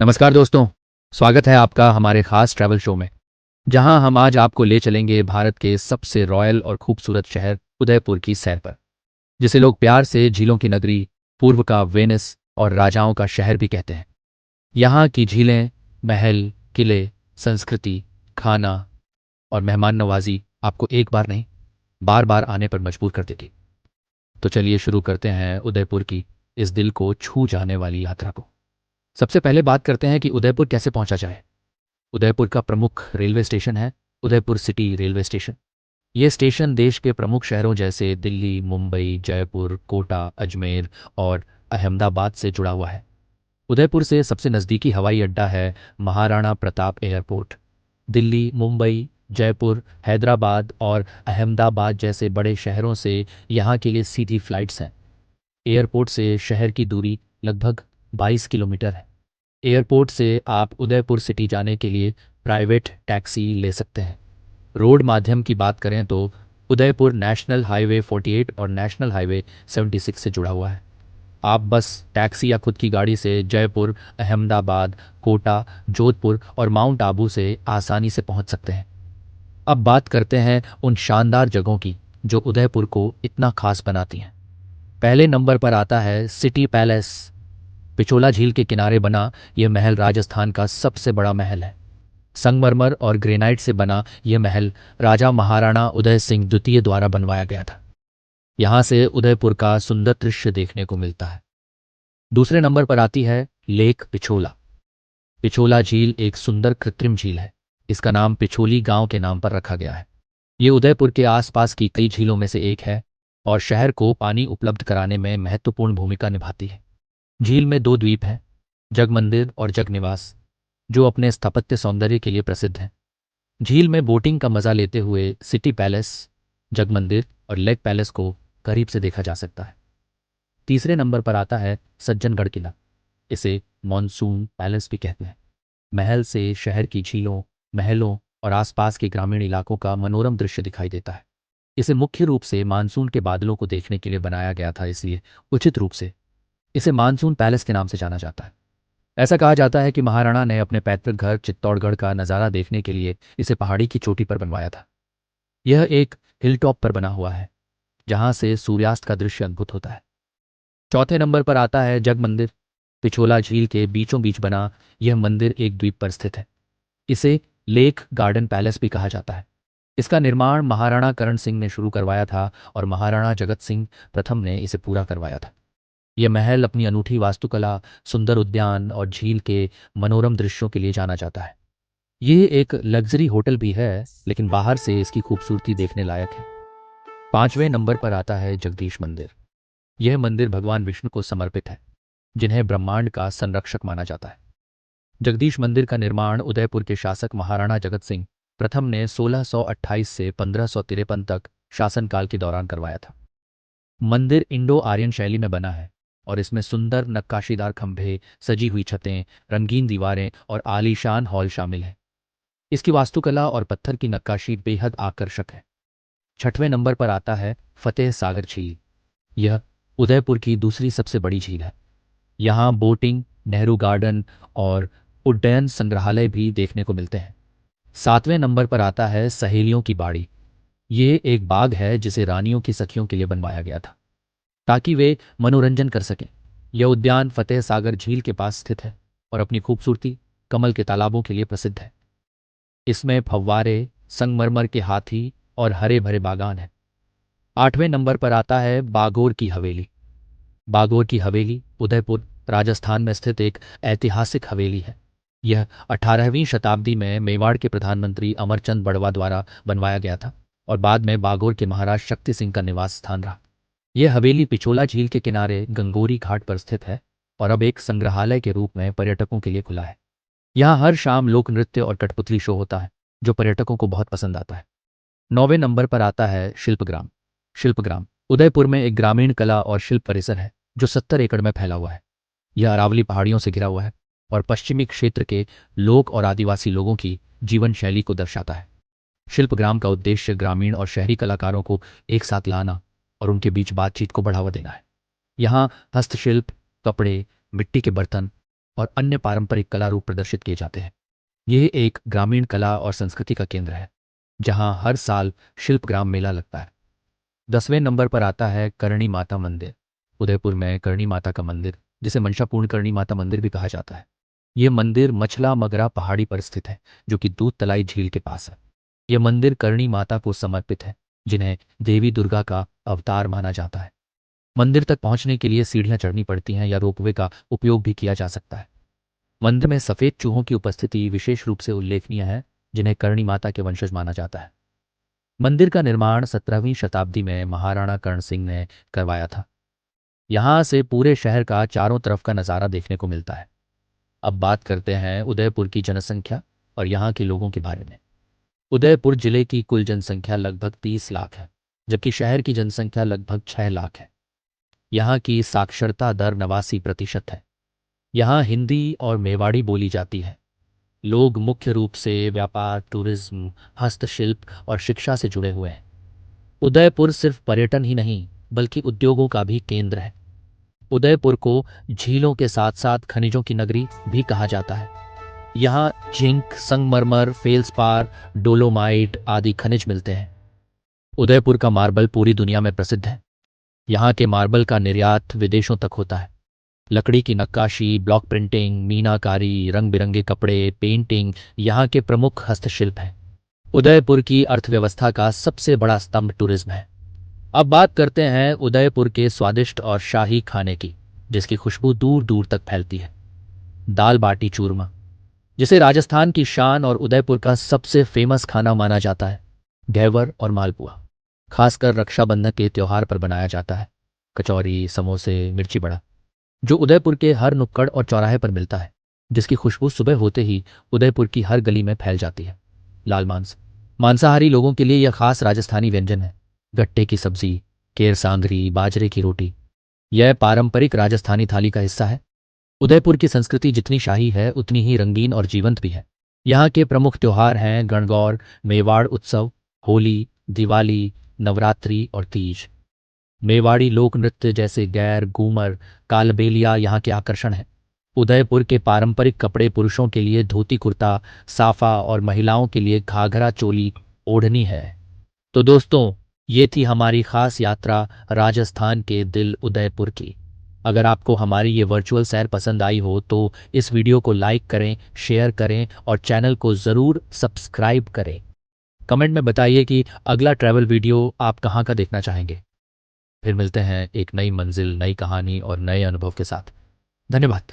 नमस्कार दोस्तों। स्वागत है आपका हमारे खास ट्रैवल शो में, जहां हम आज आपको ले चलेंगे भारत के सबसे रॉयल और खूबसूरत शहर उदयपुर की सैर पर, जिसे लोग प्यार से झीलों की नगरी, पूर्व का वेनिस और राजाओं का शहर भी कहते हैं। यहाँ की झीलें, महल, किले, संस्कृति, खाना और मेहमान नवाजी आपको एक बार नहीं, बार बार आने पर मजबूर कर देगी। तो चलिए शुरू करते हैं उदयपुर की इस दिल को छू जाने वाली यात्रा को। सबसे पहले बात करते हैं कि उदयपुर कैसे पहुंचा जाए। उदयपुर का प्रमुख रेलवे स्टेशन है उदयपुर सिटी रेलवे स्टेशन। ये स्टेशन देश के प्रमुख शहरों जैसे दिल्ली, मुंबई, जयपुर, कोटा, अजमेर और अहमदाबाद से जुड़ा हुआ है। उदयपुर से सबसे नज़दीकी हवाई अड्डा है महाराणा प्रताप एयरपोर्ट। दिल्ली, मुंबई, जयपुर, हैदराबाद और अहमदाबाद जैसे बड़े शहरों से यहाँ के लिए सीधी फ्लाइट्स हैं। एयरपोर्ट से शहर की दूरी लगभग 22 किलोमीटर है। एयरपोर्ट से आप उदयपुर सिटी जाने के लिए प्राइवेट टैक्सी ले सकते हैं। रोड माध्यम की बात करें तो उदयपुर नेशनल हाईवे 48 और नेशनल हाईवे 76 से जुड़ा हुआ है। आप बस, टैक्सी या खुद की गाड़ी से जयपुर, अहमदाबाद, कोटा, जोधपुर और माउंट आबू से आसानी से पहुंच सकते हैं। अब बात करते हैं उन शानदार जगहों की जो उदयपुर को इतना खास बनाती हैं। पहले नंबर पर आता है सिटी पैलेस। पिछोला झील के किनारे बना यह महल राजस्थान का सबसे बड़ा महल है। संगमरमर और ग्रेनाइट से बना यह महल राजा महाराणा उदय सिंह द्वितीय द्वारा बनवाया गया था। यहाँ से उदयपुर का सुंदर दृश्य देखने को मिलता है। दूसरे नंबर पर आती है लेक पिछोला। पिछोला झील एक सुंदर कृत्रिम झील है। इसका नाम पिछोली गांव के नाम पर रखा गया है। ये उदयपुर के आसपास की कई झीलों में से एक है और शहर को पानी उपलब्ध कराने में महत्वपूर्ण भूमिका निभाती है। झील में दो द्वीप हैं, जग मंदिर और जग निवास, जो अपने स्थापत्य सौंदर्य के लिए प्रसिद्ध हैं। झील में बोटिंग का मजा लेते हुए सिटी पैलेस, जग मंदिर और लेक पैलेस को करीब से देखा जा सकता है। तीसरे नंबर पर आता है सज्जनगढ़ किला। इसे मॉनसून पैलेस भी कहते हैं। महल से शहर की झीलों, महलों और आसपास के ग्रामीण इलाकों का मनोरम दृश्य दिखाई देता है। इसे मुख्य रूप से मानसून के बादलों को देखने के लिए बनाया गया था, इसलिए उचित रूप से इसे मानसून पैलेस के नाम से जाना जाता है। ऐसा कहा जाता है कि महाराणा ने अपने पैतृक घर चित्तौड़गढ़ का नज़ारा देखने के लिए इसे पहाड़ी की चोटी पर बनवाया था। यह एक हिल टॉप पर बना हुआ है, जहां से सूर्यास्त का दृश्य अद्भुत होता है। चौथे नंबर पर आता है जग मंदिर। पिछोला झील के बीचों बीच बना यह मंदिर एक द्वीप पर स्थित है। इसे लेक गार्डन पैलेस भी कहा जाता है। इसका निर्माण महाराणा करण सिंह ने शुरू करवाया था और महाराणा जगत सिंह प्रथम ने इसे पूरा करवाया था। यह महल अपनी अनूठी वास्तुकला, सुंदर उद्यान और झील के मनोरम दृश्यों के लिए जाना जाता है। ये एक लग्जरी होटल भी है, लेकिन बाहर से इसकी खूबसूरती देखने लायक है। पांचवें नंबर पर आता है जगदीश मंदिर। यह मंदिर भगवान विष्णु को समर्पित है, जिन्हें ब्रह्मांड का संरक्षक माना जाता है। जगदीश मंदिर का निर्माण उदयपुर के शासक महाराणा जगत सिंह प्रथम ने 1628 से 1553 तक शासनकाल के दौरान करवाया था। मंदिर इंडो आर्यन शैली में बना है और इसमें सुंदर नक्काशीदार खंभे, सजी हुई छतें, रंगीन दीवारें और आलीशान हॉल शामिल हैं। इसकी वास्तुकला और पत्थर की नक्काशी बेहद आकर्षक है। छठवें नंबर पर आता है फतेह सागर झील। यह उदयपुर की दूसरी सबसे बड़ी झील है। यहाँ बोटिंग, नेहरू गार्डन और उड्डयन संग्रहालय भी देखने को मिलते हैं। सातवें नंबर पर आता है सहेलियों की बाड़ी। ये एक बाग है जिसे रानियों की सखियों के लिए बनवाया गया था, ताकि वे मनोरंजन कर सकें। यह उद्यान फतेह सागर झील के पास स्थित है और अपनी खूबसूरती, कमल के तालाबों के लिए प्रसिद्ध है। इसमें फव्वारे, संगमरमर के हाथी और हरे भरे बागान हैं। आठवें नंबर पर आता है बागोर की हवेली। बागोर की हवेली उदयपुर, राजस्थान में स्थित एक ऐतिहासिक हवेली है। यह 18वीं शताब्दी में मेवाड़ के प्रधानमंत्री अमरचंद बड़वा द्वारा बनवाया गया था और बाद में बागोर के महाराज शक्ति सिंह का निवास स्थान रहा। यह हवेली पिछोला झील के किनारे गंगोरी घाट पर स्थित है और अब एक संग्रहालय के रूप में पर्यटकों के लिए खुला है। यहाँ हर शाम लोक नृत्य और कठपुतली शो होता है, जो पर्यटकों को बहुत पसंद आता है। नौवें नंबर पर आता है शिल्पग्राम। शिल्पग्राम उदयपुर में एक ग्रामीण कला और शिल्प परिसर है जो 70 एकड़ में फैला हुआ है। यह अरावली पहाड़ियों से घिरा हुआ है और पश्चिमी क्षेत्र के लोक और आदिवासी लोगों की जीवन शैली को दर्शाता है। शिल्पग्राम का उद्देश्य ग्रामीण और शहरी कलाकारों को एक साथ लाना और उनके बीच बातचीत को बढ़ावा देना है। यहाँ हस्तशिल्प, कपड़े, मिट्टी के बर्तन और अन्य पारंपरिक कला रूप प्रदर्शित किए जाते हैं। यह एक ग्रामीण कला और संस्कृति का केंद्र है, जहां हर साल शिल्पग्राम मेला लगता है। 10वें नंबर पर आता है करणी माता मंदिर। उदयपुर में करणी माता का मंदिर, जिसे मनसापूर्ण करणी माता मंदिर भी कहा जाता है। यह मंदिर मछला मगरा पहाड़ी पर स्थित है, जो कि दूध तलाई झील के पास है। यह मंदिर करणी माता को समर्पित है, जिन्हें देवी दुर्गा का अवतार माना जाता है। मंदिर तक पहुंचने के लिए सीढ़ियां चढ़नी पड़ती हैं या रोपवे का उपयोग भी किया जा सकता है। मंदिर में सफेद चूहों की उपस्थिति विशेष रूप से उल्लेखनीय है, जिन्हें करणी माता के वंशज माना जाता है। मंदिर का निर्माण 17वीं शताब्दी में महाराणा कर्ण सिंह ने करवाया था। यहाँ से पूरे शहर का चारों तरफ का नज़ारा देखने को मिलता है। अब बात करते हैं उदयपुर की जनसंख्या और यहाँ के लोगों के बारे में। उदयपुर जिले की कुल जनसंख्या लगभग 30 लाख है, जबकि शहर की जनसंख्या लगभग 6 लाख है। यहाँ की साक्षरता दर 89% है। यहाँ हिंदी और मेवाड़ी बोली जाती है। लोग मुख्य रूप से व्यापार, टूरिज्म, हस्तशिल्प और शिक्षा से जुड़े हुए हैं। उदयपुर सिर्फ पर्यटन ही नहीं, बल्कि उद्योगों का भी केंद्र है। उदयपुर को झीलों के साथ साथ खनिजों की नगरी भी कहा जाता है। यहाँ जिंक, संगमरमर, फेल्सपार, डोलोमाइट आदि खनिज मिलते हैं। उदयपुर का मार्बल पूरी दुनिया में प्रसिद्ध है। यहाँ के मार्बल का निर्यात विदेशों तक होता है। लकड़ी की नक्काशी, ब्लॉक प्रिंटिंग, मीनाकारी, रंग बिरंगे कपड़े, पेंटिंग यहाँ के प्रमुख हस्तशिल्प हैं। उदयपुर की अर्थव्यवस्था का सबसे बड़ा स्तंभ टूरिज्म है। अब बात करते हैं उदयपुर के स्वादिष्ट और शाही खाने की, जिसकी खुशबू दूर दूर तक फैलती है। दाल बाटी चूरमा, जिसे राजस्थान की शान और उदयपुर का सबसे फेमस खाना माना जाता है। घेवर और मालपुआ, खासकर रक्षाबंधन के त्योहार पर बनाया जाता है। कचौरी, समोसे, मिर्ची बड़ा, जो उदयपुर के हर नुक्कड़ और चौराहे पर मिलता है, जिसकी खुशबू सुबह होते ही उदयपुर की हर गली में फैल जाती है। लाल मांस, मांसाहारी लोगों के लिए यह खास राजस्थानी व्यंजन है। गट्टे की सब्जी, केर सांगरी, बाजरे की रोटी, यह पारंपरिक राजस्थानी थाली का हिस्सा है। उदयपुर की संस्कृति जितनी शाही है, उतनी ही रंगीन और जीवंत भी है। यहाँ के प्रमुख त्योहार हैं गणगौर, मेवाड़ उत्सव, होली, दिवाली, नवरात्रि और तीज। मेवाड़ी लोक नृत्य जैसे गैर, घूमर, कालबेलिया यहाँ के आकर्षण हैं। उदयपुर के पारंपरिक कपड़े पुरुषों के लिए धोती कुर्ता, साफा और महिलाओं के लिए घाघरा चोली ओढ़नी है। तो दोस्तों, ये थी हमारी खास यात्रा राजस्थान के दिल उदयपुर की। अगर आपको हमारी ये वर्चुअल सैर पसंद आई हो तो इस वीडियो को लाइक करें, शेयर करें और चैनल को ज़रूर सब्सक्राइब करें। कमेंट में बताइए कि अगला ट्रैवल वीडियो आप कहाँ का देखना चाहेंगे। फिर मिलते हैं एक नई मंजिल, नई कहानी और नए अनुभव के साथ। धन्यवाद।